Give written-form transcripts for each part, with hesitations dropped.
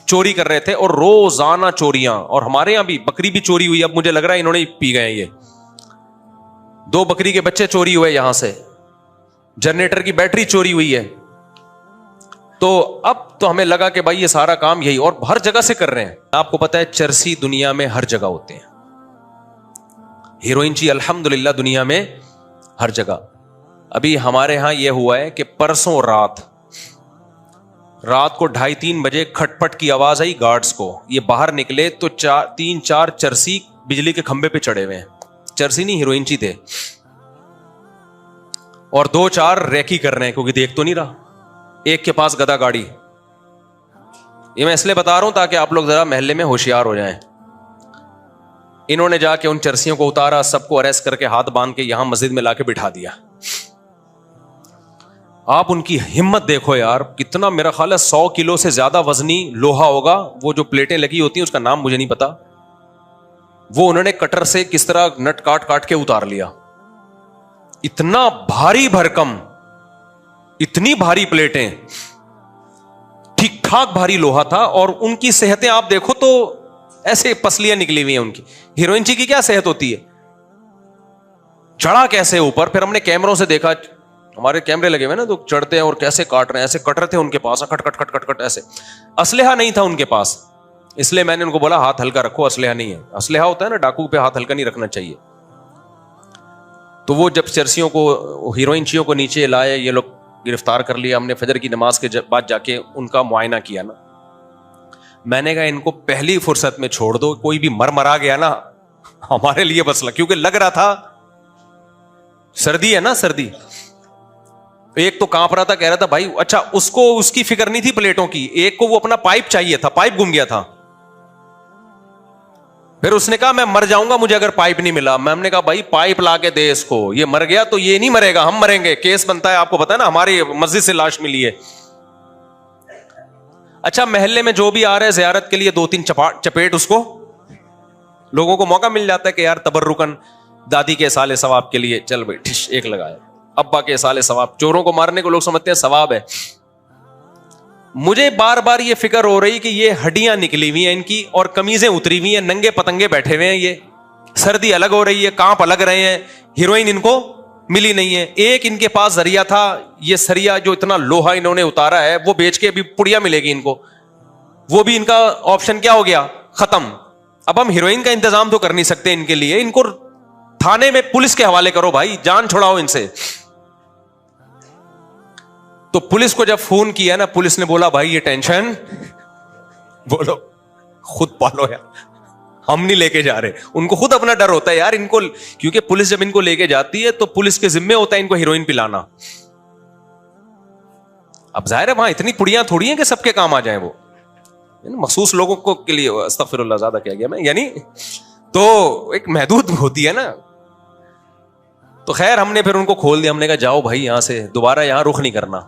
چوری کر رہے تھے اور روزانہ چوریاں. اور ہمارے یہاں بھی بکری بھی چوری ہوئی. اب مجھے لگ رہا ہے انہوں نے پی گئے. یہ 2 بکری کے بچے چوری ہوئے یہاں سے. جنریٹر کی بیٹری چوری ہوئی ہے. تو اب تو ہمیں لگا کہ بھائی یہ سارا کام یہی اور ہر جگہ سے کر رہے ہیں. آپ کو پتا ہے چرسی دنیا میں ہر جگہ ہوتے ہیں. ہیروئن چی الحمدللہ دنیا میں ہر جگہ. ابھی ہمارے ہاں یہ ہوا ہے کہ پرسوں رات کو 2:30-3 بجے کھٹ پٹ کی آواز آئی گارڈز کو. یہ باہر نکلے تو 3-4 چرسی بجلی کے کھمبے پہ چڑھے ہوئے ہیں. چرسی نہیں, ہیروئن چی تھے. اور 2-4 ریکی کر رہے ہیں کیونکہ دیکھ تو نہیں رہا. ایک کے پاس گدا گاڑی. یہ میں اس لیے بتا رہا ہوں تاکہ آپ لوگ ذرا محلے میں ہوشیار ہو جائیں. انہوں نے جا کے ان چرسیوں کو اتارا, سب کو اریسٹ کر کے ہاتھ باندھ کے یہاں مسجد میں لا کے بٹھا دیا. آپ ان کی ہمت دیکھو یار, کتنا, میرا خیال ہے 100 کلو سے زیادہ وزنی لوہا ہوگا. وہ جو پلیٹیں لگی ہوتی ہیں اس کا نام مجھے نہیں پتا, وہ انہوں نے کٹر سے کس طرح نٹ کاٹ کے اتار لیا. اتنا بھاری بھرکم, اتنی بھاری پلیٹیں, ٹھیک ٹھاک بھاری لوہا تھا. اور ان کی صحتیں آپ دیکھو تو ایسے پسلیاں نکلی ہوئی ہیں ان کی. ہیروئن چی کی کیا صحت ہوتی ہے, چڑھا کیسے اوپر. پھر ہم نے کیمروں سے دیکھا, ہمارے کیمرے لگے ہوئے نا, تو چڑھتے ہیں اور کیسے کاٹ رہے ہیں. ایسے کٹر تھے ان کے پاس, کٹ کٹ کٹ کٹ کٹ ایسے. اسلحہ نہیں تھا ان کے پاس, اس لیے میں نے ان کو بولا ہاتھ ہلکا رکھو, اسلحہ نہیں ہے. اسلحہ ہوتا ہے نا, ڈاکو پہ ہاتھ ہلکا نہیں رکھنا چاہیے. تو وہ جب چرسیوں کو, ہیروئن چیوں کو نیچے لائے, یہ لوگ گرفتار کر لیا. ہم نے فجر کی نماز کے بعد جا کے ان کا معائنہ کیا نا. میں نے کہا ان کو پہلی فرصت میں چھوڑ دو, کوئی بھی مرا گیا نا ہمارے لیے مسئلہ, کیونکہ لگ رہا تھا سردی ہے نا, سردی. ایک تو کانپ رہا تھا, کہہ رہا تھا بھائی, اچھا اس کو اس کی فکر نہیں تھی پلیٹوں کی, ایک کو وہ اپنا پائپ چاہیے تھا, پائپ گم گیا تھا. پھر اس نے کہا میں مر جاؤں گا مجھے اگر پائپ نہیں ملا. میں نے کہا بھائی پائپ لا کے دے اس کو, یہ مر گیا تو یہ نہیں مرے گا, ہم مریں گے, کیس بنتا ہے. آپ کو پتا ہے نا ہماری مسجد سے لاش ملی ہے. اچھا محلے میں جو بھی آ رہے ہیں زیارت کے لیے 2-3 چپیٹ اس کو, لوگوں کو موقع مل جاتا ہے کہ یار تبرکن دادی کے اصال ثواب کے لیے, چل بھائی ٹھش ایک لگایا, ابا کے اصال ثواب. چوروں کو مارنے کو لوگ سمجھتے ہیں ثواب ہے. مجھے بار بار یہ فکر ہو رہی کہ یہ ہڈیاں نکلی ہوئی ہیں ان کی اور قمیضیں اتری ہوئی ہیں, ننگے پتنگے بیٹھے ہوئے ہیں. یہ سردی الگ ہو رہی ہے, کانپ الگ رہے ہیں. ہیروئن ان کو ملی نہیں ہے. ایک ان کے پاس ذریعہ تھا, یہ سریا جو اتنا لوہا انہوں نے اتارا ہے وہ بیچ کے ابھی پڑیا ملے گی ان کو, وہ بھی ان کا آپشن کیا ہو گیا, ختم. اب ہم ہیروئن کا انتظام تو کر نہیں سکتے ان کے لیے, ان کو تھانے میں پولیس کے حوالے کرو بھائی, جان چھڑاؤ ان سے. تو پولیس کو جب فون کیا نا, پولیس نے بولا بھائی یہ ٹینشن بولو خود پالو یار, ہم نہیں لے کے جا رہے. ان کو خود اپنا ڈر ہوتا ہے یار ان کو, کیونکہ پولیس جب ان کو لے کے جاتی ہے تو پولیس کے ذمے ہوتا ہے ان کو ہیروئن پلانا. اب ظاہر ہے وہاں اتنی پڑیاں تھوڑی ہیں کہ سب کے کام آ جائیں, وہ مخصوص لوگوں کو کے لیے, استغفر اللہ زیادہ کیا گیا میں, یعنی تو ایک محدود ہوتی ہے نا. تو خیر ہم نے پھر ان کو کھول دیا. ہم نے کہا جاؤ بھائی یہاں سے, دوبارہ یہاں رخ نہیں کرنا.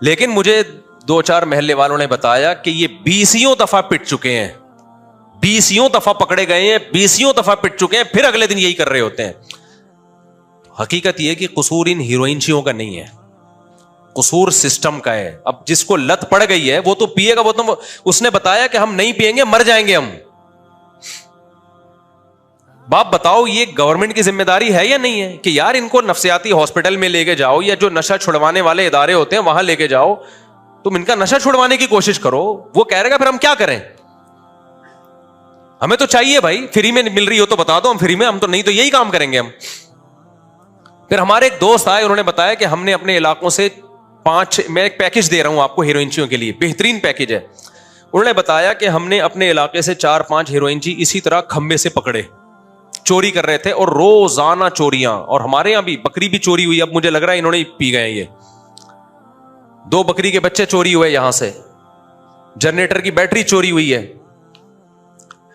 لیکن مجھے 2-4 محلے والوں نے بتایا کہ یہ 20 دفعہ پٹ چکے ہیں, 20 دفعہ پکڑے گئے ہیں, 20 دفعہ پٹ چکے ہیں, پھر اگلے دن یہی کر رہے ہوتے ہیں. حقیقت یہ کہ قصور ان ہیروئنچیوں کا نہیں ہے, قصور سسٹم کا ہے. اب جس کو لت پڑ گئی ہے وہ تو پیے گا, وہ تو اس نے بتایا کہ ہم نہیں پیئیں گے, مر جائیں گے ہم. باپ بتاؤ یہ گورنمنٹ کی ذمہ داری ہے یا نہیں ہے کہ یار ان کو نفسیاتی ہاسپٹل میں لے کے جاؤ, یا جو نشہ چھڑوانے والے ادارے ہوتے ہیں وہاں لے کے جاؤ, تم ان کا نشہ چھڑوانے کی کوشش کرو. وہ کہہ رہے گا پھر ہم کیا کریں, ہمیں تو چاہیے بھائی, فری میں مل رہی ہو تو بتا دو, ہم فری میں, ہم تو نہیں تو یہی کام کریں گے ہم. پھر ہمارے ایک دوست آئے, انہوں نے بتایا کہ ہم نے اپنے علاقوں سے 5, میں ایک پیکج دے رہا ہوں آپ کو ہیروئنچیوں کے لیے, بہترین پیکج ہے. انہوں نے بتایا کہ ہم نے اپنے علاقے سے 4-5 ہیروئنچی اسی طرح کھمبے سے پکڑے, چوری کر رہے تھے اور روزانہ چوریاں. اور ہمارے یہاں بھی بکری بھی چوری ہوئی. اب مجھے لگ رہا ہے انہوں نے پی گئے. یہ 2 بکری کے بچے چوری ہوئے یہاں سے, جنریٹر کی بیٹری چوری ہوئی ہے.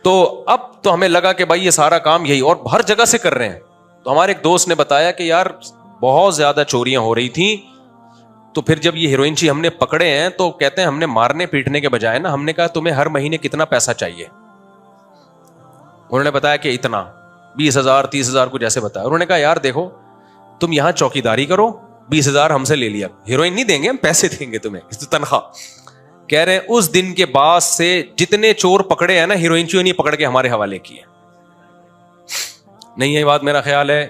تو اب تو ہمیں لگا کہ بھائی یہ سارا کام یہی اور ہر جگہ سے کر رہے ہیں. تو ہمارے ایک دوست نے بتایا کہ یار بہت زیادہ چوریاں ہو رہی تھیں. تو پھر جب یہ ہیروئنچی ہم نے پکڑے ہیں تو کہتے ہیں ہم نے مارنے پیٹنے کے بجائے نا, ہم نے کہا تمہیں ہر مہینے کتنا پیسہ چاہیے. انہوں نے بتایا کہ اتنا, 20,000 30,000 کو جیسے بتایا. انہوں نے کہا یار دیکھو تم یہاں چوکی داری کرو, 20,000 ہم سے لے لیا, ہیروئن نہیں دیں گے ہم, پیسے دیں گے تمہیں, تنخواہ. کہہ رہے ہیں اس دن کے بعد سے جتنے چور پکڑے ہیں نا ہیروئنچیوں نے پکڑ کے ہمارے حوالے کیے. نہیں یہ بات میرا خیال ہے.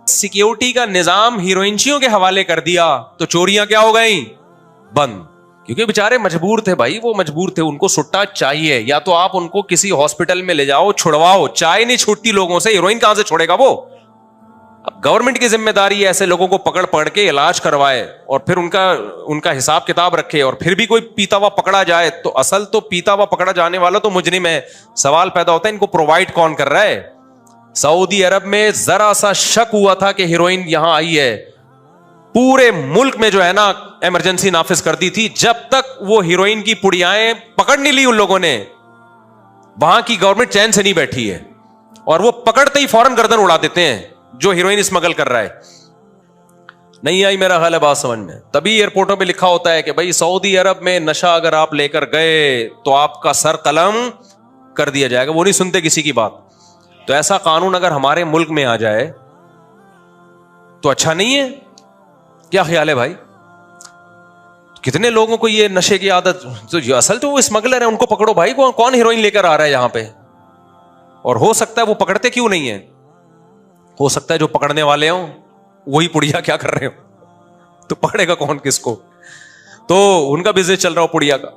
سیکیورٹی کا نظام ہیروئنچیوں کے حوالے کر دیا تو چوریاں کیا ہو گئیں؟ بند. کیونکہ بےچارے مجبور تھے بھائی, وہ مجبور تھے, ان کو سٹا چاہیے. یا تو آپ ان کو کسی ہاسپٹل میں لے جاؤ, چھڑواؤ. چائے نہیں چھوٹتی لوگوں سے, ہیروئن کہاں سے چھوڑے گا وہ؟ اب گورنمنٹ کی ذمہ داری ہے ایسے لوگوں کو پکڑ کے علاج کروائے اور پھر ان کا حساب کتاب رکھے. اور پھر بھی کوئی پیتا ہوا پکڑا جائے تو اصل تو پیتا ہوا پکڑا جانے والا تو مجرم ہے. سوال پیدا ہوتا ہے ان کو پرووائڈ کون کر رہا ہے؟ سعودی عرب میں ذرا سا شک ہوا تھا کہ ہیروئن یہاں آئی ہے, پورے ملک میں جو ہے نا ایمرجنسی نافذ کر دی تھی. جب تک وہ ہیروئن کی پڑیائیں پکڑ نہیں لی ان لوگوں نے, وہاں کی گورنمنٹ چین سے نہیں بیٹھی ہے. اور وہ پکڑتے ہی فوراً گردن اڑا دیتے ہیں جو ہیروئن اسمگل کر رہا ہے. نہیں آئی میرا خیال ہے بات سمجھ میں. تبھی ایئرپورٹوں پہ لکھا ہوتا ہے کہ بھائی سعودی عرب میں نشہ اگر آپ لے کر گئے تو آپ کا سر قلم کر دیا جائے گا. وہ نہیں سنتے کسی کی بات. تو ایسا قانون اگر ہمارے ملک میں آ جائے تو اچھا نہیں ہے؟ کیا خیال ہے بھائی؟ کتنے لوگوں کو یہ نشے کی عادت, تو اصل تو وہ اسمگلر ہیں, ان کو پکڑو بھائی. کون ہیروئن لے کر آ رہا ہے یہاں پہ؟ اور ہو سکتا ہے وہ پکڑتے کیوں نہیں ہیں, ہو سکتا ہے جو پکڑنے والے ہوں وہی پڑیا کیا کر رہے ہو, تو پکڑے گا کون کس کو؟ تو ان کا بزنس چل رہا ہو پڑیا کا.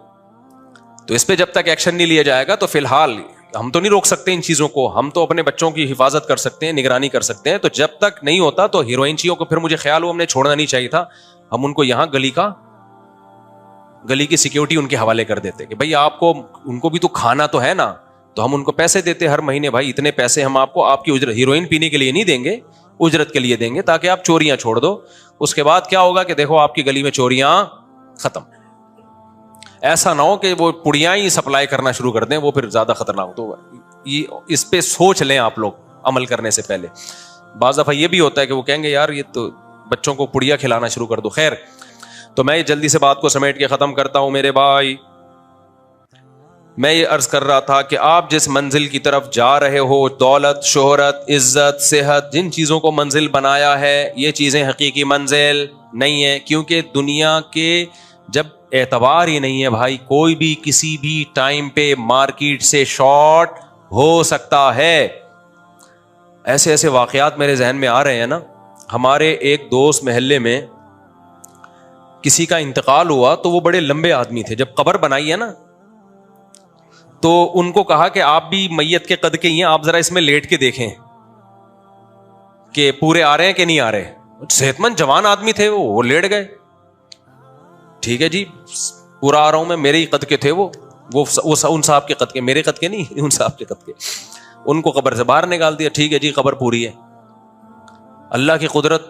تو اس پہ جب تک ایکشن نہیں لیا جائے گا تو فی الحال ہم تو نہیں روک سکتے ان چیزوں کو. ہم تو اپنے بچوں کی حفاظت کر سکتے ہیں, نگرانی کر سکتے ہیں. تو جب تک نہیں ہوتا تو ہیروئنچیوں کو پھر مجھے خیال ہو ہم نے چھوڑنا نہیں چاہیے تھا. ہم ان کو یہاں گلی کی سیکیورٹی ان کے حوالے کر دیتے کہ بھائی آپ کو, ان کو بھی تو کھانا تو ہے نا, تو ہم ان کو پیسے دیتے ہر مہینے, بھائی اتنے پیسے ہم آپ کو آپ کی اجرت, ہیروئن پینے کے لیے نہیں دیں گے, اجرت کے لیے دیں گے تاکہ آپ چوریاں چھوڑ دو. اس کے بعد کیا ہوگا کہ دیکھو آپ کی گلی میں چوریاں ختم. ایسا نہ ہو کہ وہ پڑیاں ہی سپلائی کرنا شروع کر دیں, وہ پھر زیادہ خطرناک. تو یہ اس پہ سوچ لیں آپ لوگ عمل کرنے سے پہلے. بعض دفعہ یہ بھی ہوتا ہے کہ وہ کہیں گے یار یہ تو بچوں کو پڑیا کھلانا شروع کر دو. خیر, تو میں جلدی سے بات کو سمیٹ کے ختم کرتا ہوں. میرے بھائی, میں یہ عرض کر رہا تھا کہ آپ جس منزل کی طرف جا رہے ہو, دولت, شہرت, عزت, صحت, جن چیزوں کو منزل بنایا ہے, یہ چیزیں حقیقی منزل نہیں ہے. کیونکہ دنیا کے جب اعتبار ہی نہیں ہے بھائی, کوئی بھی کسی بھی ٹائم پہ مارکیٹ سے شارٹ ہو سکتا ہے. ایسے ایسے واقعات میرے ذہن میں آ رہے ہیں نا. ہمارے ایک دوست محلے میں کسی کا انتقال ہوا تو وہ بڑے لمبے آدمی تھے. جب قبر بنائی ہے نا تو ان کو کہا کہ آپ بھی میت کے قد کے ہی ہیں, آپ ذرا اس میں لیٹ کے دیکھیں کہ پورے آ رہے ہیں کہ نہیں آ رہے. صحت مند جوان آدمی تھے, وہ لیٹ گئے. ٹھیک ہے جی, پورا آ رہا ہوں میں, میرے ہی قد کے تھے وہ ان صاحب کے قد کے, میرے قد کے نہیں, ان صاحب کے قد کے. ان کو قبر سے باہر نکال دیا. ٹھیک ہے جی, قبر پوری ہے. اللہ کی قدرت,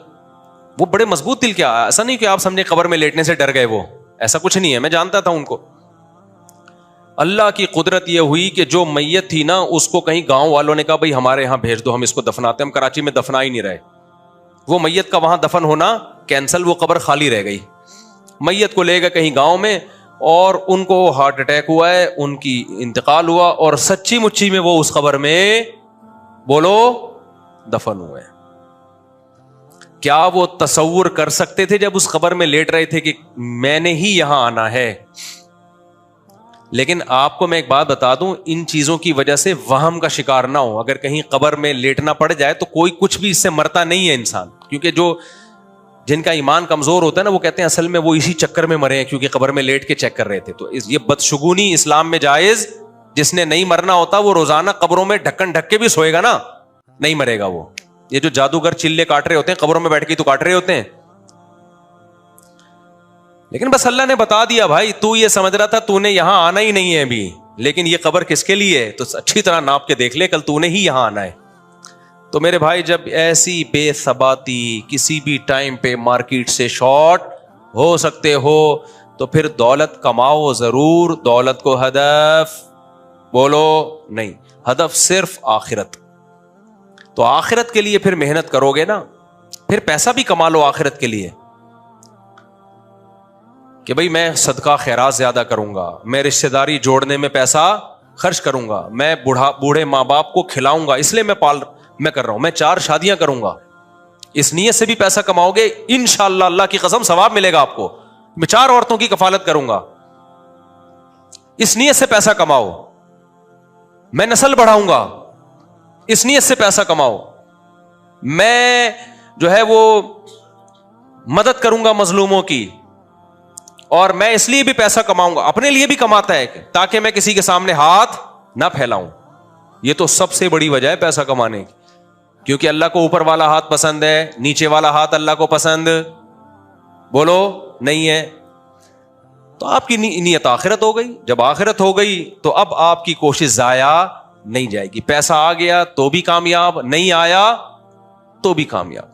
وہ بڑے مضبوط دل کے, ایسا نہیں کہ آپ سمجھے قبر میں لیٹنے سے ڈر گئے, وہ ایسا کچھ نہیں ہے, میں جانتا تھا ان کو. اللہ کی قدرت یہ ہوئی کہ جو میت تھی نا اس کو کہیں گاؤں والوں نے کہا بھائی ہمارے یہاں بھیج دو, ہم اس کو دفناتے. ہم کراچی میں دفنا ہی نہیں رہے. وہ میت کا وہاں دفن ہونا کینسل, وہ قبر خالی رہ گئی. میت کو لے گئے کہیں گاؤں میں اور ان کو ہارٹ اٹیک ہوا ہے, ان کی انتقال ہوا, اور سچی مچی میں وہ اس قبر میں بولو دفن ہوئے. کیا وہ تصور کر سکتے تھے جب اس قبر میں لیٹ رہے تھے کہ میں نے ہی یہاں آنا ہے؟ لیکن آپ کو میں ایک بات بتا دوں, ان چیزوں کی وجہ سے وہم کا شکار نہ ہو. اگر کہیں قبر میں لیٹنا پڑ جائے تو کوئی کچھ بھی اس سے مرتا نہیں ہے انسان. کیونکہ جن کا ایمان کمزور ہوتا ہے نا, وہ کہتے ہیں اصل میں وہ اسی چکر میں مرے ہیں کیونکہ قبر میں لیٹ کے چیک کر رہے تھے. تو یہ بدشگونی اسلام میں جائز. جس نے نہیں مرنا ہوتا وہ روزانہ قبروں میں ڈھکن ڈھک کے بھی سوئے گا نا, نہیں مرے گا وہ. یہ جو جادوگر چلے کاٹ رہے ہوتے ہیں قبروں میں بیٹھ کے تو کاٹ رہے ہوتے ہیں. لیکن بس اللہ نے بتا دیا بھائی, تو یہ سمجھ رہا تھا تو نے یہاں آنا ہی نہیں ہے ابھی, لیکن یہ قبر کس کے لیے ہے تو اچھی طرح ناپ کے دیکھ لے, کل تو نے ہی یہاں آنا ہے. تو میرے بھائی, جب ایسی بے ثباتی کسی بھی ٹائم پہ مارکیٹ سے شارٹ ہو سکتے ہو تو پھر دولت کماؤ ضرور, دولت کو ہدف بولو نہیں, ہدف صرف آخرت. تو آخرت کے لیے پھر محنت کرو گے نا, پھر پیسہ بھی کما لو آخرت کے لیے کہ بھئی میں صدقہ خیرات زیادہ کروں گا, میں رشتہ داری جوڑنے میں پیسہ خرچ کروں گا, میں بوڑھے ماں باپ کو کھلاؤں گا, اس لیے میں کر رہا ہوں, میں 4 شادیاں کروں گا. اس نیت سے بھی پیسہ کماؤ گے انشاءاللہ, اللہ کی قسم ثواب ملے گا آپ کو. میں 4 عورتوں کی کفالت کروں گا, اس نیت سے پیسہ کماؤ، میں نسل بڑھاؤں گا، اس نیت سے پیسہ کماؤ، میں جو ہے وہ مدد کروں گا مظلوموں کی، اور میں اس لیے بھی پیسہ کماؤں گا، اپنے لیے بھی کماتا ہے تاکہ میں کسی کے سامنے ہاتھ نہ پھیلاؤں. یہ تو سب سے بڑی وجہ ہے پیسہ کمانے کی، کیونکہ اللہ کو اوپر والا ہاتھ پسند ہے، نیچے والا ہاتھ اللہ کو پسند بولو نہیں ہے. تو آپ کی نیت آخرت ہو گئی. جب آخرت ہو گئی تو اب آپ کی کوشش ضائع نہیں جائے گی. پیسہ آ گیا تو بھی کامیاب، نہیں آیا تو بھی کامیاب.